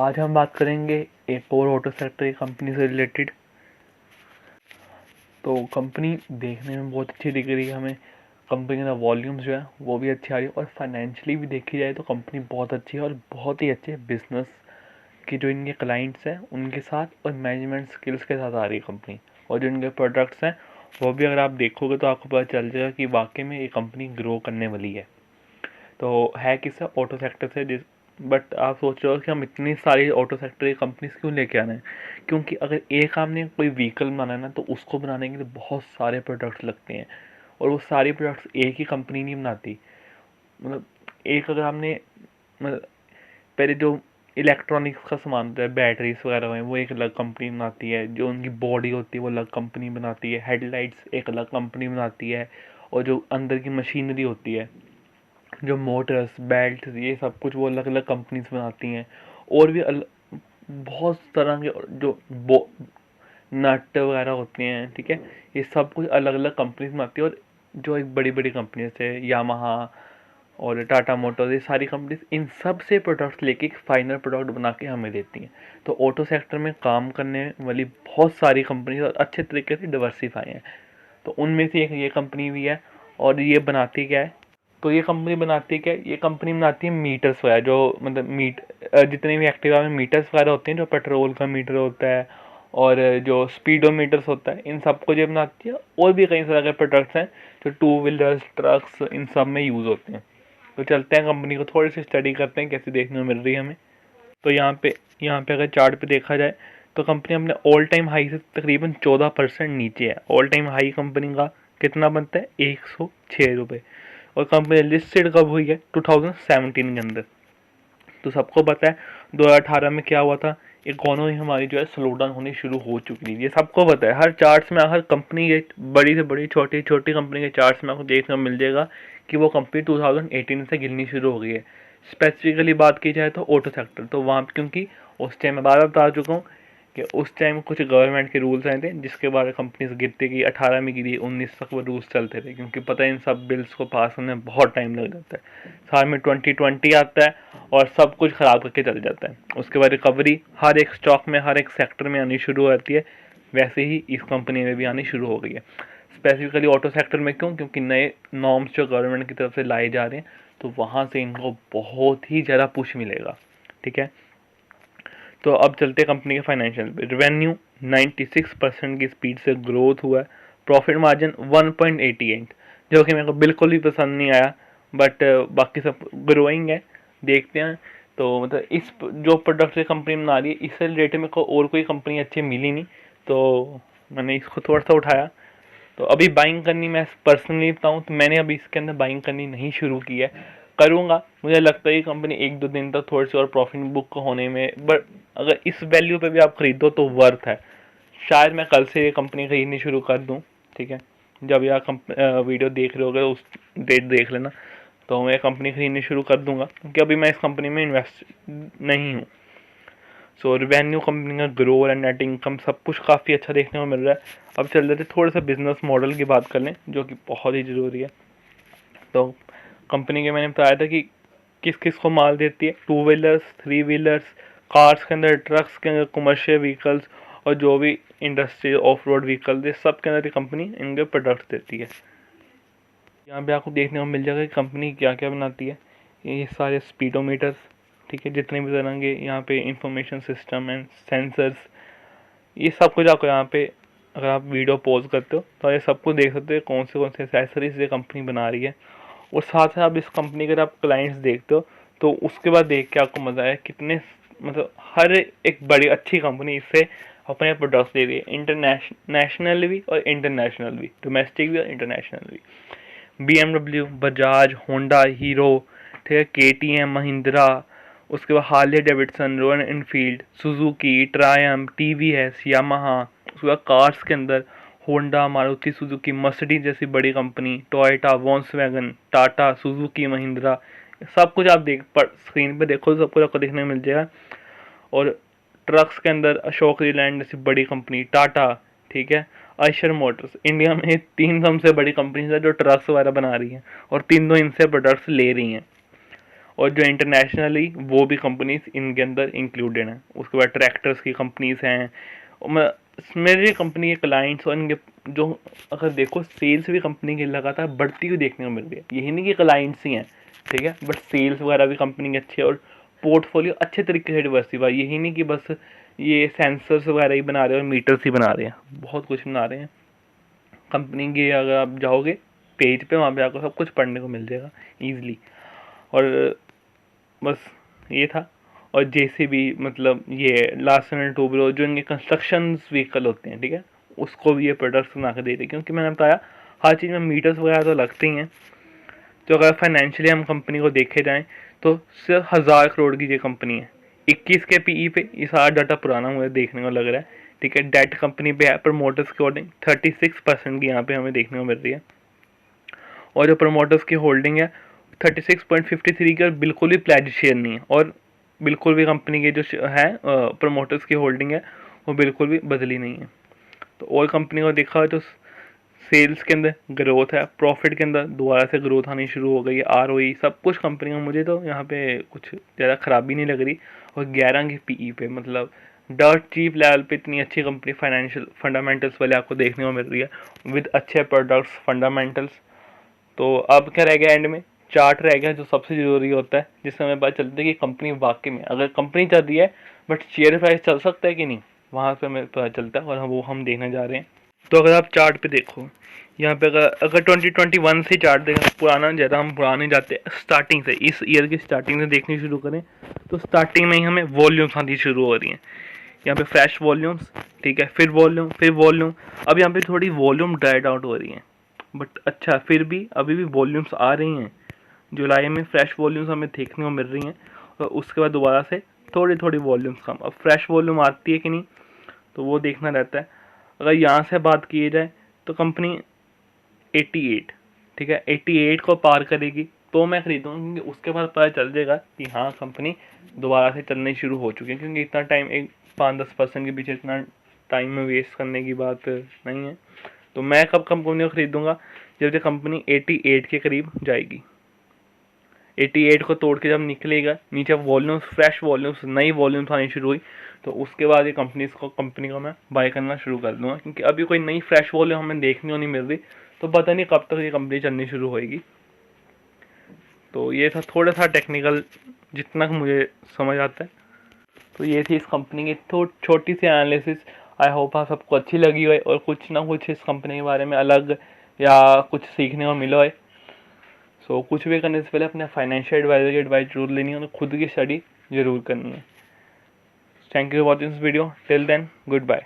आज हम बात करेंगे एक और ऑटो सेक्टर की कंपनी से रिलेटेड। तो कंपनी देखने में बहुत अच्छी दिख रही है हमें। कंपनी का वॉल्यूम्स जो है वो भी अच्छी आ रही है और फाइनेंशियली भी देखी जाए तो कंपनी बहुत अच्छी है और बहुत ही अच्छे बिजनेस की जो इनके क्लाइंट्स हैं उनके साथ और मैनेजमेंट स्किल्स के साथ आ रही है कंपनी। और जो इनके प्रोडक्ट्स हैं वो भी अगर आप देखोगे तो आपको पता चल जाएगा कि वाकई में ये कंपनी ग्रो करने वाली है। तो है किससे? ऑटो सेक्टर से। जिस बट आप सोच रहे हो कि हम इतनी सारी ऑटो सेक्टर की कंपनीज क्यों लेके आना है? क्योंकि अगर एक हमने कोई व्हीकल बनाना है ना तो उसको बनाने के लिए बहुत सारे प्रोडक्ट्स लगते हैं और वो सारे प्रोडक्ट्स एक ही कंपनी नहीं बनाती। मतलब एक अगर हमने मतलब पहले जो इलेक्ट्रॉनिक्स का सामान होता है, बैटरीज वगैरह हैं, वो एक अलग कंपनी बनाती है। जो उनकी बॉडी होती है वो अलग कंपनी बनाती है। हेडलाइट्स एक अलग कंपनी बनाती है। और जो अंदर की मशीनरी होती है, जो मोटर्स, बेल्ट, ये सब कुछ वो अलग अलग कंपनीज बनाती हैं। और भी बहुत तरह के जो नट वगैरह होते हैं, ठीक है, ये सब कुछ अलग अलग कंपनीज बनाती है। और जो एक बड़ी बड़ी कंपनी है यामाहा और टाटा मोटर्स, ये सारी कंपनीज इन सब से प्रोडक्ट्स लेके एक फाइनल प्रोडक्ट बना के हमें देती हैं। तो ऑटो सेक्टर में काम करने वाली बहुत सारी कंपनीज और अच्छे तरीके से डिवर्सिफाई हैं। तो उनमें से एक ये कंपनी भी है। और ये बनाती क्या है? तो ये कंपनी बनाती क्या है? ये कंपनी बनाती है मीटर्स वगैरह, जो मतलब जितने भी एक्टिवा में मीटर्स वगैरह होते हैं, जो पेट्रोल का मीटर होता है और जो स्पीडोमीटर्स होता है, इन सबको जो बनाती है। और भी कई तरह के प्रोडक्ट्स हैं जो टू व्हीलर्स, ट्रक्स, इन सब में यूज़ होते हैं। तो चलते हैं कंपनी को थोड़ी सी स्टडी करते हैं कैसे देखने को मिल रही है हमें। तो यहाँ पे अगर चार्ट पे देखा जाए तो कंपनी अपने ऑल टाइम हाई से तकरीबन 14% नीचे है। ऑल टाइम हाई कंपनी का कितना बनता है? 106 रुपये। और कंपनी लिस्टेड कब हुई है? 2017 के अंदर। तो सबको पता है 2018 में क्या हुआ था, इकोनॉमी हमारी जो है स्लो डाउन होनी शुरू हो चुकी थी। ये सबको पता है। हर चार्ट्स में, हर कंपनी के, बड़ी से बड़ी, छोटी छोटी कंपनी के चार्ट्स में आपको देखने को मिल जाएगा कि वो कंपनी 2018 से गिरनी शुरू हो गई है। स्पेसिफिकली बात की जाए तो ऑटो सेक्टर, तो वहाँ क्योंकि उस टाइम मैं बार बार बता चुका हूँ कि उस टाइम कुछ गवर्नमेंट के रूल्स आए थे जिसके बाद कंपनीज गिरती गई। 18 में गिरी, 19 तक वो रूल्स चलते थे क्योंकि पता है इन सब बिल्स को पास होने में बहुत टाइम लग जाता है। साल में 2020 आता है और सब कुछ ख़राब करके चल जाता है। उसके बाद रिकवरी हर एक स्टॉक में, हर एक सेक्टर में आनी शुरू हो जाती है। वैसे ही इस कंपनी में भी आनी शुरू हो गई है। स्पेसिफिकली ऑटो सेक्टर में क्यों? क्योंकि नए नॉर्म्स जो गवर्नमेंट की तरफ से लाए जा रहे हैं तो वहाँ से इनको बहुत ही ज़्यादा पुश मिलेगा। ठीक है, तो अब चलते कंपनी के फाइनेंशियल पे। रेवेन्यू 96% की स्पीड से ग्रोथ हुआ है। प्रॉफिट मार्जिन 1.88, जो कि मेरे को बिल्कुल भी पसंद नहीं आया, बट बाकी सब ग्रोइंग है। देखते हैं। तो मतलब इस जो प्रोडक्ट से कंपनी बना रही है इससे रिलेटेड मेरे को और कोई कंपनी अच्छी मिली नहीं, तो मैंने इसको थोड़ा सा उठाया। तो अभी बाइंग करनी, मैं पर्सनली बताऊँ तो मैंने अभी इसके अंदर बाइंग करनी नहीं शुरू की है। करूँगा, मुझे लगता है कि कंपनी 1-2 दिन तक थोड़ी सी और प्रॉफिट बुक होने में, बट अगर इस वैल्यू पे भी आप खरीदो तो वर्थ है। शायद मैं कल से ये कंपनी खरीदनी शुरू कर दूँ। ठीक है, जब यह वीडियो देख रहे होगे उस डेट देख लेना, तो मैं कंपनी खरीदनी शुरू कर दूंगा क्योंकि अभी मैं इस कंपनी में इन्वेस्ट नहीं हूँ। सो रिवेन्यू कंपनी का ग्रो और नेट इनकम सब कुछ काफ़ी अच्छा देखने को मिल रहा है। अब चल रहे थे थोड़ा सा बिजनेस मॉडल की बात कर लें जो कि बहुत ही ज़रूरी है। तो कंपनी के मैंने बताया था कि किस किस को माल देती है। Two wheelers, three wheelers, cars के अंदर, ट्रक्स के अंदर, कमर्शियल व्हीकल्स और जो भी इंडस्ट्री ऑफ रोड व्हीकल, सब के अंदर कंपनी इनके प्रोडक्ट्स देती है। यहाँ पे आपको देखने को मिल जाएगा कि कंपनी क्या क्या बनाती है। ये सारे स्पीडोमीटर्स, ठीक है, जितने भी तरह के यहाँ पे इंफॉर्मेशन सिस्टम एंड सेंसर्स, ये सब कुछ आपको यहाँ पे, अगर आप वीडियो पॉज करते हो तो ये सब कुछ देख सकते हो कौन से एसेसरीज ये कंपनी बना रही है। और साथ ही आप इस कंपनी के अगर आप क्लाइंट्स देखते हो तो उसके बाद देख के आपको मज़ा आया कितने, मतलब हर एक बड़ी अच्छी कंपनी इससे अपने प्रोडक्ट्स दे रही है, इंटरनेशनल भी और इंटरनेशनल भी, डोमेस्टिक भी और इंटरनेशनल भी। BMW, बजाज, होंडा, हीरो, ठीक है, KTM, महिंद्रा, उसके बाद Harley Davidson, royal Enfield, Suzuki, Triumph, TVS, Yamaha. उसके बाद कार्स के अंदर होंडा, मारुति सुजुकी, मर्सिडीज जैसी बड़ी company, Toyota, Volkswagen, Tata, Suzuki, Mahindra, सब कुछ आप स्क्रीन पे देखो तो सब कुछ आपको देखने को मिल जाएगा। और ट्रक्स के अंदर अशोक लीलैंड जैसी बड़ी कंपनी, टाटा, ठीक है, आयशर मोटर्स। इंडिया में 3 सबसे बड़ी कंपनीज है जो ट्रक्स वगैरह बना रही हैं और तीनों इनसे प्रोडक्ट्स ले रही हैं। और जो इंटरनेशनली वो भी कंपनीज इनके अंदर इंक्लूडेड हैं। उसके बाद ट्रैक्टर्स की कंपनीज हैं। मेरे कंपनी के क्लाइंट्स और इनके जो अगर देखो सेल्स भी कंपनी की लगातार बढ़ती हुई देखने को मिल रही है। यही नहीं कि क्लाइंट्स ही हैं, ठीक है, बट सेल्स वगैरह भी कंपनी की अच्छी है और पोर्टफोलियो अच्छे तरीके से डिवर्सिफाई। यही नहीं कि बस ये सेंसर्स वगैरह ही बना रहे हैं और मीटर्स ही बना रहे हैं, बहुत कुछ बना रहे हैं कंपनी के। अगर आप जाओगे पेज पे, वहाँ पे आपको सब कुछ पढ़ने को मिल जाएगा ईजिली। और बस ये था। और जेसीबी मतलब ये लास्ट एंड टूब्रो जो इनके कंस्ट्रक्शन व्हीकल होते हैं, ठीक है, उसको भी ये प्रोडक्ट्स बना के दे रही है। क्योंकि मैंने बताया हर चीज़ में मीटर्स वगैरह तो लगते ही हैं। तो अगर फाइनेंशियली हम कंपनी को देखे जाएँ तो सिर्फ 1000 करोड़ की ये कंपनी है। 21 के पीई पे, ये सारा डाटा पुराना मुझे देखने को लग रहा है, ठीक है। डेट कंपनी पे है, प्रमोटर्स की होल्डिंग 36% की यहाँ पे हमें देखने को मिल रही है। और जो प्रमोटर्स की होल्डिंग है 36.53 की, और बिल्कुल भी प्लेज शेयर नहीं है। और बिल्कुल भी कंपनी के जो है प्रमोटर्स की होल्डिंग है वो बिल्कुल भी बदली नहीं है। तो और कंपनी को देखा तो सेल्स के अंदर ग्रोथ है, प्रॉफिट के अंदर दोबारा से ग्रोथ आनी शुरू हो गई है, आरओई सब कुछ कंपनी में मुझे तो यहाँ पे कुछ ज़्यादा खराबी नहीं लग रही। और 11 की पीई पे, मतलब डर्ट चीप लेवल पे इतनी अच्छी कंपनी फाइनेंशियल फंडामेंटल्स वाले आपको देखने को मिल रही है विद अच्छे प्रोडक्ट्स फंडामेंटल्स। तो अब क्या रह गया एंड में, चार्ट रह गया जो सबसे ज़रूरी होता है, जिससे हमें पता चलता है कि कंपनी वाकई में, अगर कंपनी चल रही है बट शेयर प्राइस चल सकता है कि नहीं, वहाँ पे हमें पता चलता है। और वो हम देखने जा रहे हैं। तो अगर आप चार्ट पे देखो यहाँ पे, अगर 2021 से चार्ट देखें, पुराना ज़्यादा हम पुराने जाते हैं, स्टार्टिंग से इस ईयर की स्टार्टिंग से देखनी शुरू करें तो स्टार्टिंग में ही हमें वॉल्यूम्स आनी शुरू हो रही हैं। यहाँ पे फ्रेश वॉल्यूम्स, ठीक है, फिर वॉल्यूम। अब यहाँ पे थोड़ी वॉल्यूम ड्राइड आउट हो रही हैं, बट अच्छा फिर भी अभी भी वॉल्यूम्स आ रही हैं। जुलाई में फ्रेश वॉल्यूम्स हमें देखने को मिल रही हैं और उसके बाद दोबारा से थोड़ी थोड़ी वॉल्यूम्स कम। अब फ्रेश वॉल्यूम आती है कि नहीं तो वो देखना रहता है। अगर यहाँ से बात की जाए तो कंपनी 88, ठीक है, 88 को पार करेगी तो मैं खरीदूँगा, क्योंकि उसके बाद पता चल जाएगा कि हाँ कंपनी दोबारा से चलनी शुरू हो चुकी है। क्योंकि इतना टाइम, एक 5-10% के पीछे इतना टाइम में वेस्ट करने की बात नहीं है। तो मैं कब कंपनी को खरीदूँगा, जब ये कंपनी 88 के करीब जाएगी। 88 को तोड़ के जब निकलेगा नीचे वॉल्यूम्स, फ्रेश वॉल्यूम्स, नई वॉल्यूम्स आनी शुरू हुई, तो उसके बाद ये कंपनी को मैं बाय करना शुरू कर दूंगा। क्योंकि अभी कोई नई फ्रेश वॉल्यूम हमें देखने को नहीं मिल रही, तो पता नहीं कब तक ये कंपनी चलनी शुरू होएगी। तो ये था थोड़ा सा टेक्निकल, जितना मुझे समझ आता है। तो ये थी इस कंपनी की छोटी सी एनालिसिस। आई होप आप सबको अच्छी लगी हो और कुछ ना कुछ इस कंपनी के बारे में अलग या कुछ सीखने को मिला है। सो कुछ भी करने से पहले अपने फाइनेंशियल एडवाइजर की एडवाइस जरूर लेनी है और खुद की स्टडी जरूर करनी है। Thank you for watching this video. Till then, good bye.